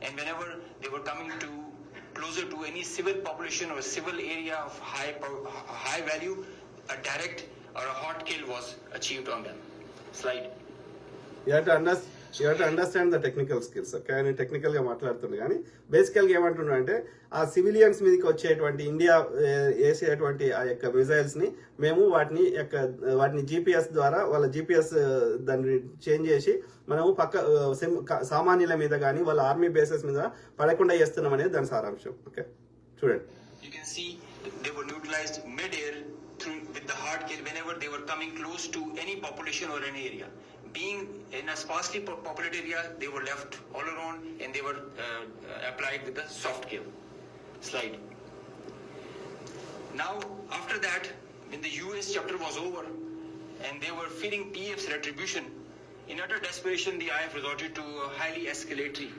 and whenever they were coming to closer to any civil population or civil area of high value, a direct or a hot kill was achieved on them. Slide. You have to understand the technical skills. Okay, అని technical గా మాట్లాడుతుంది కానీ బేసికల్ గా ఏమంటున్నా అంటే ఆ civilians మీదకి వచ్చేటువంటి ఇండియా వేసేటువంటి ఆ యొక్క మిజైల్స్ ని మేము వాటిని GPS ద్వారా వాళ్ళ GPS దాన్ని చేంజ్ చేసి మనము సామాన్యుల మీద కానీ వాళ్ళ ఆర్మీ బేసెస్ మీద పడకుండా చేస్తున్నాం అనేది దాని సారాంశం. ఓకే, చూడండి. You can see they were neutralized mid-air with the hard kill whenever they were coming close to any population or any area. Being in a sparsely populated area, they were left all around and they were applied with a soft kill. Slide. Now, after that, when the US chapter was over and they were feeling PF's retribution, in utter desperation, the IF resorted to a highly escalatory